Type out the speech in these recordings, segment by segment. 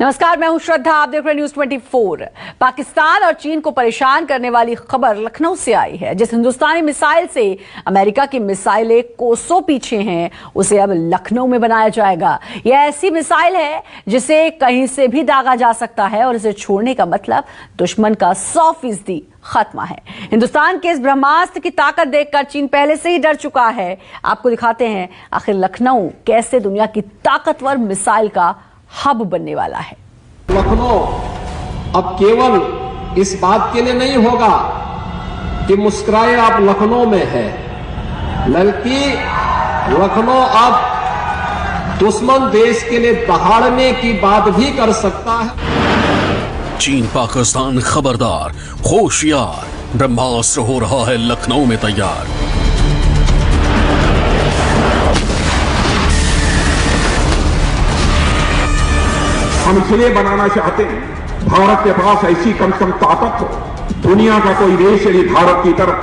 नमस्कार, मैं हूं श्रद्धा। आप देख रहे हैं न्यूज 24। पाकिस्तान और चीन को परेशान करने वाली खबर लखनऊ से आई है। जिस हिंदुस्तानी मिसाइल से अमेरिका की मिसाइलें कोसों पीछे हैं, उसे अब लखनऊ में बनाया जाएगा। यह ऐसी मिसाइल है जिसे कहीं से भी दागा जा सकता है और इसे छोड़ने का मतलब दुश्मन का 100% खात्मा है। हिंदुस्तान के इस ब्रह्मास्त्र की ताकत देखकर चीन पहले से ही डर चुका है। आपको दिखाते हैं आखिर लखनऊ कैसे दुनिया की ताकतवर मिसाइल का हब बनने वाला है। लखनऊ अब केवल इस बात के लिए नहीं होगा कि मुस्कुराए आप लखनऊ में है, बल्कि लखनऊ अब दुश्मन देश के लिए दहाड़ने की बात भी कर सकता है। चीन पाकिस्तान खबरदार, होशियार, ब्रह्मास्त्र हो रहा है लखनऊ में तैयार। हम इसलिए बनाना चाहते हैं, भारत के पास ऐसी कम से कम ताकत हो, दुनिया का कोई देश यदि भारत की तरफ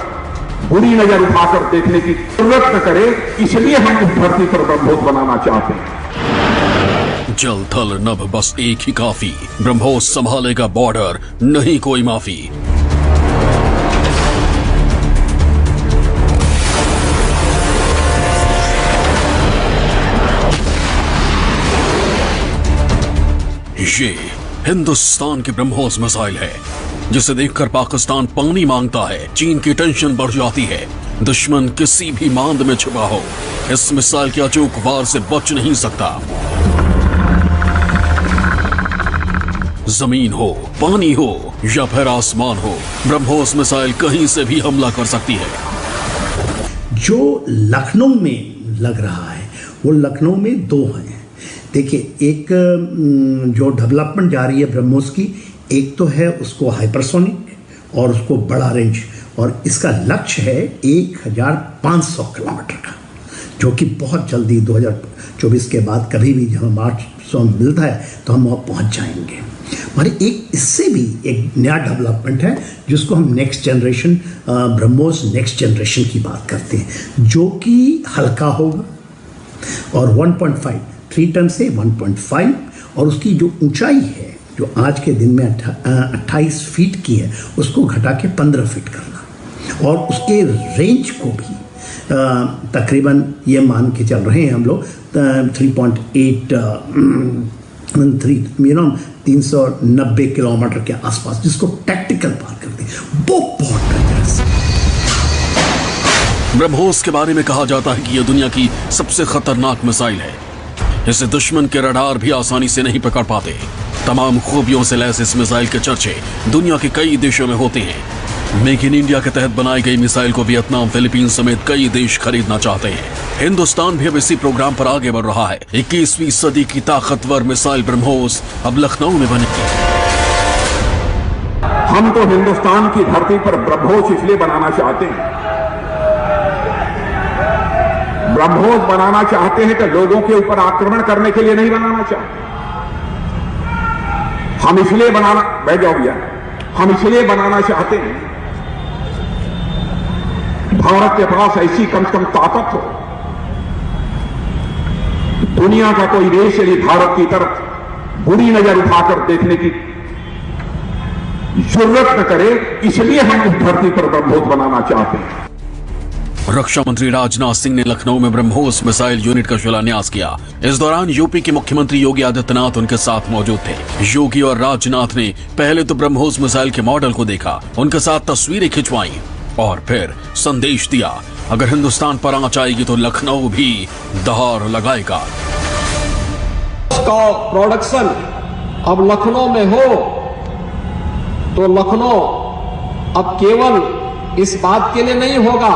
बुरी नजर उठाकर देखने की जरूरत न करे, इसलिए हम इस धरती पर ब्रह्मोस बनाना चाहते हैं। जल थल नभ बस एक ही काफी, ब्रह्मोस संभालेगा बॉर्डर, नहीं कोई माफी। ये हिंदुस्तान की ब्रह्मोस मिसाइल है जिसे देखकर पाकिस्तान पानी मांगता है, चीन की टेंशन बढ़ जाती है। दुश्मन किसी भी मांद में छुपा हो, इस मिसाइल के अचूक वार से बच नहीं सकता। जमीन हो, पानी हो या फिर आसमान हो, ब्रह्मोस मिसाइल कहीं से भी हमला कर सकती है। जो लखनऊ में लग रहा है वो लखनऊ में दो हैं। देखिए, एक जो डेवलपमेंट जा रही है ब्रह्मोस की, एक तो है उसको हाइपरसोनिक और उसको बड़ा रेंज, और इसका लक्ष्य है 1500 किलोमीटर का, जो कि बहुत जल्दी 2024 के बाद कभी भी जहाँ मार्च मिलता है तो हम वहाँ पहुँच जाएंगे। और एक इससे भी एक नया डेवलपमेंट है जिसको हम next generation BrahMos next generation की बात करते हैं, जो कि हल्का होगा और 3 टन से 1.5, और उसकी जो ऊंचाई है जो आज के दिन में 28 फीट की है, उसको घटा के 15 फीट करना, और उसके रेंज को भी तकरीबन ये मान के चल रहे हैं हम लोग 390 किलोमीटर के आसपास, जिसको टैक्टिकल पार करते हैं। वो बहुत डेंजरस है। ब्रह्मोस के बारे में कहा जाता है कि यह दुनिया की सबसे खतरनाक मिसाइल है। इसे दुश्मन के रडार भी आसानी से नहीं पकड़ पाते। तमाम खूबियों से लैस इस मिसाइल के चर्चे दुनिया के कई देशों में होते हैं। मेक इन इंडिया के तहत बनाई गई मिसाइल को वियतनाम, फिलीपींस समेत कई देश खरीदना चाहते हैं। हिंदुस्तान भी अब इसी प्रोग्राम पर आगे बढ़ रहा है। 21वीं सदी की ताकतवर मिसाइल ब्रह्मोस अब लखनऊ में बनेगी। हम तो हिंदुस्तान की धरती पर ब्रह्मोस इसलिए बनाना चाहते हैं, ब्रह्मोस बनाना चाहते हैं कि लोगों के ऊपर आक्रमण करने के लिए नहीं बनाना चाहते। हम इसलिए बनाना, बैठ जाओ भैया, हम इसलिए बनाना चाहते हैं, भारत के पास ऐसी कम से कम ताकत हो, दुनिया का कोई देश यदि भारत की तरफ बुरी नजर उठाकर देखने की जरूरत न करे, इसलिए हम इस धरती पर ब्रह्मोस बनाना चाहते हैं। रक्षा मंत्री राजनाथ सिंह ने लखनऊ में ब्रह्मोस मिसाइल यूनिट का शिलान्यास किया। इस दौरान यूपी के मुख्यमंत्री योगी आदित्यनाथ उनके साथ मौजूद थे। योगी और राजनाथ ने पहले तो ब्रह्मोस मिसाइल के मॉडल को देखा, उनके साथ तस्वीरें खिंचवाई और फिर संदेश दिया, अगर हिंदुस्तान पर आंच आएगी तो लखनऊ भी दहाड़ लगाएगा। उसका प्रोडक्शन अब लखनऊ में हो तो लखनऊ अब केवल इस बात के लिए नहीं होगा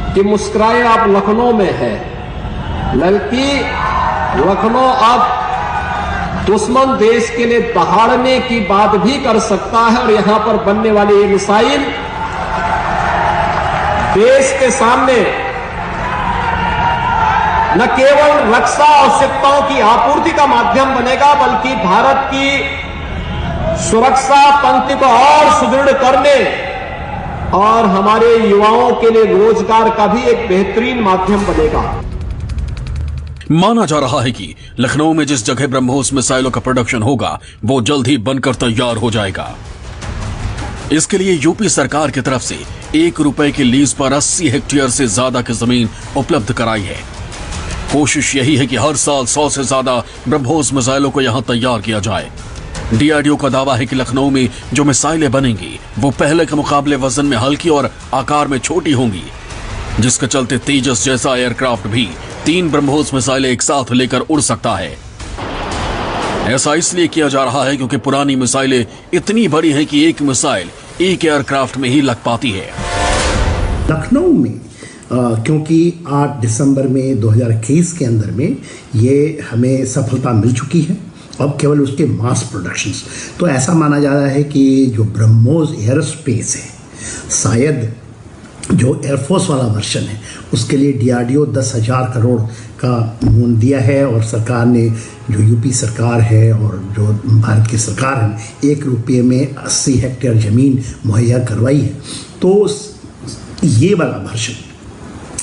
कि मुस्कुराए आप लखनऊ में है, बल्कि लखनऊ अब दुश्मन देश के लिए दहाड़ने की बात भी कर सकता है। और यहां पर बनने वाली ये मिसाइल देश के सामने न केवल रक्षा आवश्यकताओं की आपूर्ति का माध्यम बनेगा, बल्कि भारत की सुरक्षा पंक्ति को और सुदृढ़ करने और हमारे युवाओं के लिए रोजगार का भी एक बेहतरीन माध्यम बनेगा। माना जा रहा है कि लखनऊ में जिस जगह ब्रह्मोस मिसाइलों का प्रोडक्शन होगा वो जल्द ही बनकर तैयार हो जाएगा। इसके लिए यूपी सरकार की तरफ से 1 रुपए की लीज पर 80 हेक्टेयर से ज्यादा की जमीन उपलब्ध कराई है। कोशिश यही है कि हर साल 100 से ज्यादा ब्रह्मोस मिसाइलों को यहां तैयार किया जाए। डीआरडीओ का दावा है कि लखनऊ में जो मिसाइलें बनेंगी वो पहले के मुकाबले वजन में हल्की और आकार में छोटी होंगी, जिसके चलते तेजस जैसा एयरक्राफ्ट भी 3 ब्रह्मोस मिसाइलें एक साथ लेकर उड़ सकता है। ऐसा इसलिए किया जा रहा है क्योंकि पुरानी मिसाइलें इतनी बड़ी हैं कि एक मिसाइल एक एयरक्राफ्ट में ही लग पाती है। लखनऊ में क्योंकि 8 दिसंबर में 2021 के अंदर में ये हमें सफलता मिल चुकी है, अब केवल उसके मास प्रोडक्शंस, तो ऐसा माना जा रहा है कि जो ब्रह्मोस एयरोस्पेस है, शायद जो एयरफोर्स वाला वर्जन है उसके लिए डीआरडीओ 10,000 करोड़ का लोन दिया है और सरकार ने, जो यूपी सरकार है और जो भारत की सरकार है, 1 रुपये में 80 हेक्टेयर ज़मीन मुहैया करवाई है। तो ये वाला वर्जन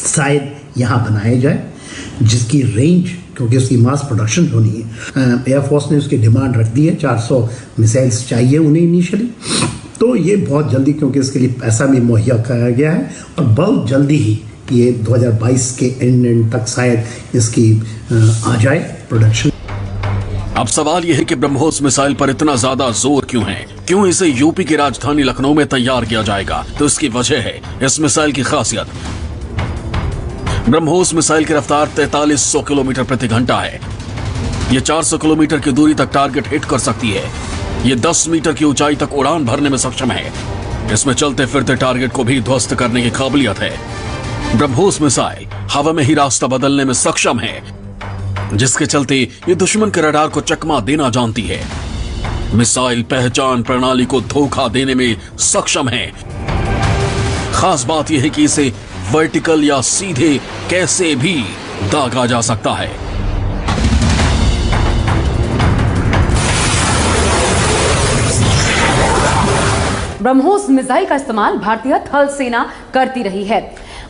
शायद यहाँ बनाया जाए, जिसकी रेंज, क्योंकि उसकी मास प्रोडक्शन होनी है, एयरफोर्स ने उसकी डिमांड रख दी है, 400 मिसाइल्स चाहिए उन्हें इनिशियली, तो ये बहुत जल्दी, क्योंकि इसके लिए पैसा भी मुहैया कराया गया है और बहुत जल्दी ही ये 2022 के एंड तक शायद इसकी आ जाए प्रोडक्शन। अब सवाल यह है कि ब्रह्मोस मिसाइल पर इतना ज्यादा जोर क्यों है, क्यों इसे यूपी की राजधानी लखनऊ में तैयार किया जाएगा? तो इसकी वजह है इस मिसाइल की खासियत। ब्रह्मोस मिसाइल की रफ्तार 4300 किलोमीटर प्रति घंटा है। यह 400 किलोमीटर की दूरी तक टारगेट हिट कर सकती है। यह 10 मीटर की ऊंचाई तक उड़ान भरने में सक्षम है। इसमें चलते फिरते टारगेट को भी ध्वस्त करने की काबिलियत है। ब्रह्मोस मिसाइल हवा में ही रास्ता बदलने में सक्षम है, जिसके चलते ये दुश्मन के रडार को चकमा देना जानती है। मिसाइल पहचान प्रणाली को धोखा देने में सक्षम है। खास बात यह है कि इसे वर्टिकल या सीधे कैसे भी दागा जा सकता है। ब्रह्मोस मिसाइल का इस्तेमाल भारतीय थल सेना करती रही है।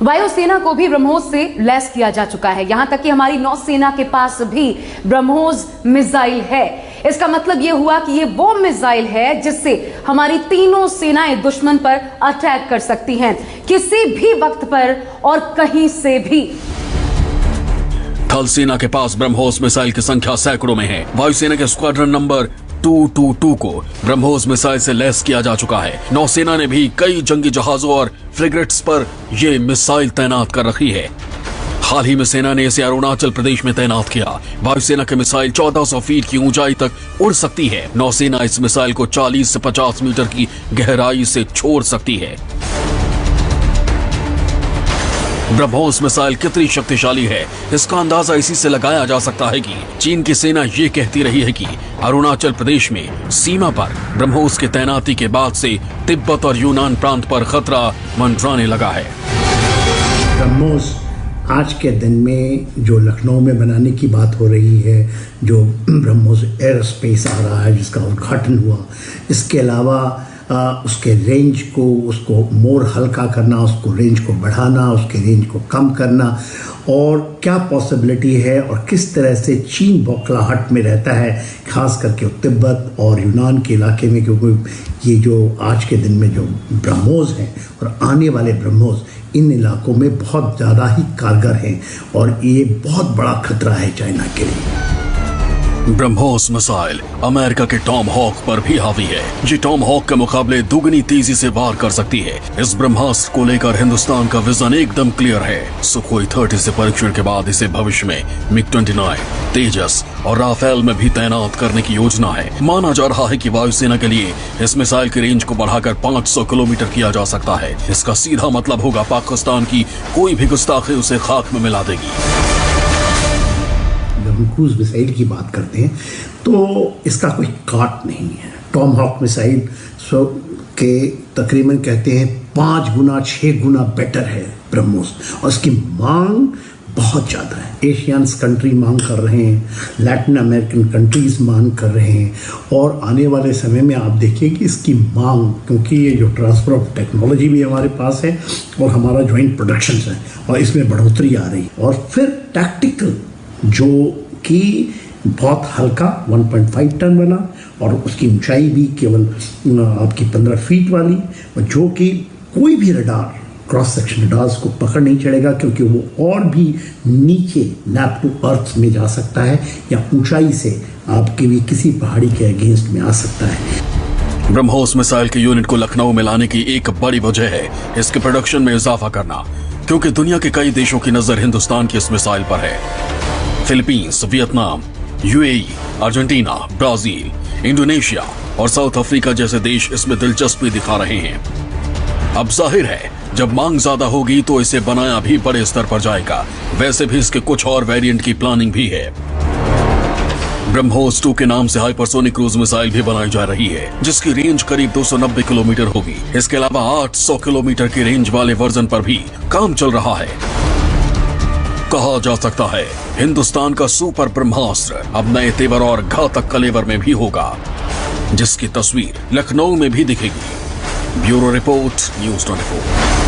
वायुसेना को भी ब्रह्मोस से लैस किया जा चुका है। यहां तक कि हमारी नौसेना के पास भी ब्रह्मोस मिसाइल है। इसका मतलब यह हुआ कि ये वो मिसाइल है जिससे हमारी तीनों सेनाएं दुश्मन पर अटैक कर सकती हैं, किसी भी वक्त पर और कहीं से भी। थल सेना के पास ब्रह्मोस मिसाइल की संख्या सैकड़ों में है। वायुसेना के स्क्वाड्रन नंबर 222 को ब्रह्मोस मिसाइल से लैस किया जा चुका है। नौसेना ने भी कई जंगी जहाजों और फ्रिगेट्स पर यह मिसाइल तैनात कर रखी है। हाल ही में सेना ने इसे अरुणाचल प्रदेश में तैनात किया। वायुसेना की मिसाइल 1400 फीट की ऊंचाई तक उड़ सकती है। नौसेना इस मिसाइल को 40 से 50 मीटर की गहराई से छोड़ सकती है। ब्रह्मोस मिसाइल कितनी शक्तिशाली है, इसका अंदाजा इसी से लगाया जा सकता है कि चीन की सेना ये कहती रही है कि अरुणाचल प्रदेश में सीमा पर ब्रह्मोस की तैनाती के बाद से तिब्बत और यूनान प्रांत पर खतरा मंडराने लगा है। ब्रह्मोस आज के दिन में जो लखनऊ में बनाने की बात हो रही है, जो ब्रह्मोस एयरोस्पेस आ रहा है जिसका उद्घाटन हुआ, इसके अलावा उसके रेंज को, उसको मोर हल्का करना, उसको रेंज को बढ़ाना, उसके रेंज को कम करना, और क्या पॉसिबिलिटी है और किस तरह से चीन बौखलाहट में रहता है, खास करके तिब्बत और यूनान के इलाके में, क्योंकि ये जो आज के दिन में जो ब्रह्मोस हैं और आने वाले ब्रह्मोस इन इलाकों में बहुत ज़्यादा ही कारगर हैं और ये बहुत बड़ा खतरा है चाइना के लिए। ब्रह्मोस मिसाइल अमेरिका के टॉम हॉक पर भी हावी है। ये टॉम हॉक के मुकाबले दुगनी तेजी से वार कर सकती है। इस ब्रह्मास्त्र को लेकर हिंदुस्तान का विजन एकदम क्लियर है। सुखोई 30 से परीक्षण के बाद इसे भविष्य में मिग-29, तेजस और राफेल में भी तैनात करने की योजना है। माना जा रहा है कि वायुसेना के लिए इस मिसाइल की रेंज को बढ़ाकर 500 किलोमीटर किया जा सकता है। इसका सीधा मतलब होगा पाकिस्तान की कोई भी गुस्ताखी उसे खाक में मिला देगी। जब हम क्रूज मिसाइल की बात करते हैं तो इसका कोई काट नहीं है। टॉम हॉक मिसाइल के तकरीबन कहते हैं 5 गुना 6 गुना बेटर है ब्रह्मोस, और इसकी मांग बहुत ज़्यादा है। एशियंस कंट्री मांग कर रहे हैं, लैटिन अमेरिकन कंट्रीज़ मांग कर रहे हैं, और आने वाले समय में आप देखिए कि इसकी मांग, क्योंकि ये जो ट्रांसफ़र ऑफ टेक्नोलॉजी भी हमारे पास है और हमारा जॉइंट प्रोडक्शन है और इसमें बढ़ोतरी आ रही है, और फिर टैक्टिकल जो कि बहुत हल्का 1.5 टन बना और उसकी ऊंचाई भी केवल आपकी 15 फीट वाली, जो कि कोई भी रडार क्रॉस सेक्शन रडार्स को पकड़ नहीं चढ़ेगा, क्योंकि वो और भी नीचे नैप टू अर्थ में जा सकता है या ऊंचाई से आपके भी किसी पहाड़ी के अगेंस्ट में आ सकता है। ब्रह्मोस मिसाइल के यूनिट को लखनऊ में लाने की एक बड़ी वजह है इसके प्रोडक्शन में इजाफा करना, क्योंकि दुनिया के कई देशों की नजर हिंदुस्तान की इस मिसाइल पर है। Philippines, Vietnam, UAE, Argentina, Brazil, Indonesia और साउथ अफ्रीका जैसे देश इसमें दिलचस्पी दिखा रहे हैं। अब जाहिर है जब मांग ज्यादा होगी तो इसे बनाया भी बड़े स्तर पर जाएगा। वैसे भी इसके कुछ और वेरिएंट की प्लानिंग भी है। ब्रह्मोस 2 के नाम से हाइपरसोनिक क्रूज मिसाइल भी बनाई जा रही है, जिसकी रेंज करीब 290 किलोमीटर होगी। इसके अलावा 800 किलोमीटर की रेंज वाले वर्जन पर भी काम चल रहा है। कहा जा सकता है हिंदुस्तान का सुपर ब्रह्मास्त्र अब नए तेवर और घातक कलेवर में भी होगा, जिसकी तस्वीर लखनऊ में भी दिखेगी। Bureau report, news 24।